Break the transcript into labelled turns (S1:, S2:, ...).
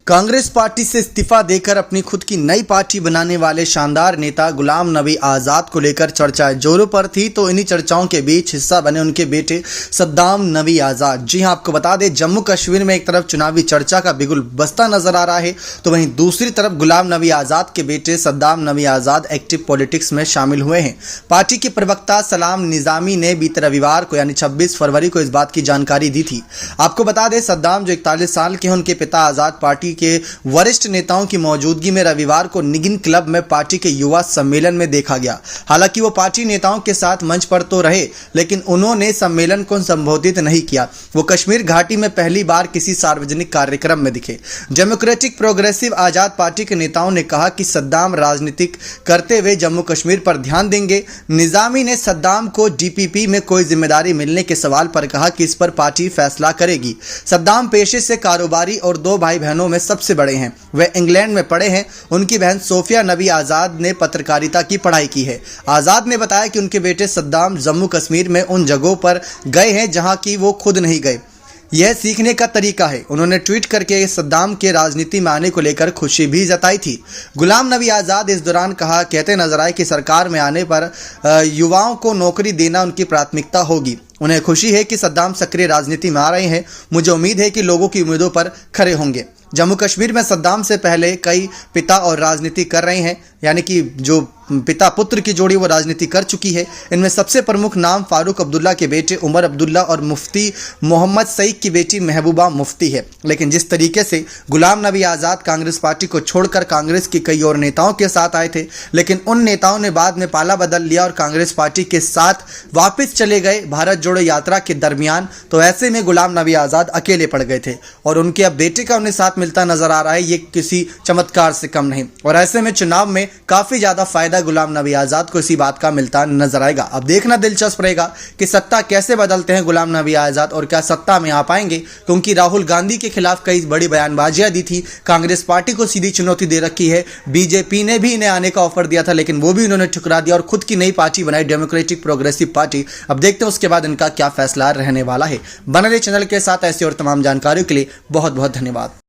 S1: Congress party से इस्तीफा देकर अपनी खुद की नई पार्टी बनाने वाले शानदार नेता गुलाम नबी आज़ाद को लेकर चर्चाएं जोरों पर थी। तो इन्हीं चर्चाओं के बीच हिस्सा बने उनके बेटे सद्दाम नबी आज़ाद। जी हां, आपको बता दें, जम्मू कश्मीर में एक तरफ चुनावी चर्चा का बिगुल बजता नजर आ रहा है, तो वहीं दूसरी तरफ गुलाम नबी आज़ाद के बेटे सद्दाम नबी आज़ाद एक्टिव पॉलिटिक्स में शामिल हुए हैं। पार्टी के प्रवक्ता सलाम निजामी ने बीते रविवार को यानी 26 फरवरी को इस बात की जानकारी दी थी। आपको बता दें, सद्दाम जो 41 साल के हैं, उनके पिता आज़ाद पार्टी के वरिष्ठ नेताओं की मौजूदगी में रविवार को निगिन क्लब में पार्टी के युवा सम्मेलन में देखा गया। हालांकि वो पार्टी नेताओं के साथ मंच पर तो रहे, लेकिन उन्होंने सम्मेलन को संबोधित नहीं किया। वो कश्मीर घाटी में पहली बार किसी सार्वजनिक कार्यक्रम में दिखे। डेमोक्रेटिक प्रोग्रेसिव आजाद पार्टी के नेताओं ने कहा कि सद्दाम राजनीतिक करते हुए जम्मू कश्मीर पर ध्यान देंगे। निजामी ने सद्दाम को डीपीपी में कोई जिम्मेदारी मिलने के सवाल पर कहा कि इस पर पार्टी फैसला करेगी। सद्दाम पेशे से कारोबारी और 2 भाई बहनों में सबसे बड़े हैं। वे इंग्लैंड में पढ़े हैं। उनकी बहन सोफिया नबी आज़ाद ने पत्रकारिता की पढ़ाई की है। आज़ाद ने बताया कि उनके बेटे सद्दाम जम्मू कश्मीर में उन जगहों पर गए हैं जहां की वो खुद नहीं गए। यह सीखने का तरीका है। उन्होंने ट्वीट करके सद्दाम के राजनीति में आने को लेकर खुशी भी जताई थी। गुलाम नबी आज़ाद इस दौरान कहते नजर आए कि सरकार में आने पर युवाओं को नौकरी देना उनकी प्राथमिकता होगी। उन्हें खुशी है कि सद्दाम सक्रिय राजनीति में आ रहे हैं। मुझे उम्मीद है कि लोगों की उम्मीदों पर खरे होंगे। जम्मू कश्मीर में सद्दाम से पहले कई पिता और राजनीति कर रहे हैं, यानी कि जो पिता पुत्र की जोड़ी वो राजनीति कर चुकी है। इनमें सबसे प्रमुख नाम फारूक अब्दुल्ला के बेटे उमर अब्दुल्ला और मुफ्ती मोहम्मद सईद की बेटी महबूबा मुफ्ती है। लेकिन जिस तरीके से गुलाम नबी आज़ाद कांग्रेस पार्टी को छोड़कर कांग्रेस के कई और नेताओं के साथ आए थे, लेकिन उन नेताओं ने बाद में पाला बदल लिया और कांग्रेस पार्टी के साथ वापस चले गए भारत जोड़ो यात्रा के दरमियान। तो ऐसे में गुलाम नबी आज़ाद अकेले पड़ गए थे और उनके अब बेटे का उन्हें साथ मिलता नजर आ रहा है। ये किसी चमत्कार से कम नहीं, और ऐसे में चुनाव में काफी ज्यादा फायदा गुलाम नबी आज़ाद को इसी बात का मिलता नजर आएगा। अब देखना दिलचस्प रहेगा कि सत्ता कैसे बदलते हैं गुलाम नबी आज़ाद और क्या सत्ता में आ पाएंगे, क्योंकि राहुल गांधी के खिलाफ कई बड़ी बयानबाजियां दी थी। कांग्रेस पार्टी को सीधी चुनौती दे रखी है। बीजेपी ने भी इन्हें आने का ऑफर दिया था, लेकिन वो भी उन्होंने ठुकरा दिया और खुद की नई पार्टी बनाई, डेमोक्रेटिक प्रोग्रेसिव पार्टी। अब देखते हैं उसके बाद इनका क्या फैसला रहने वाला है। बने रहिए चैनल के साथ। ऐसी और तमाम जानकारियों के लिए बहुत बहुत धन्यवाद।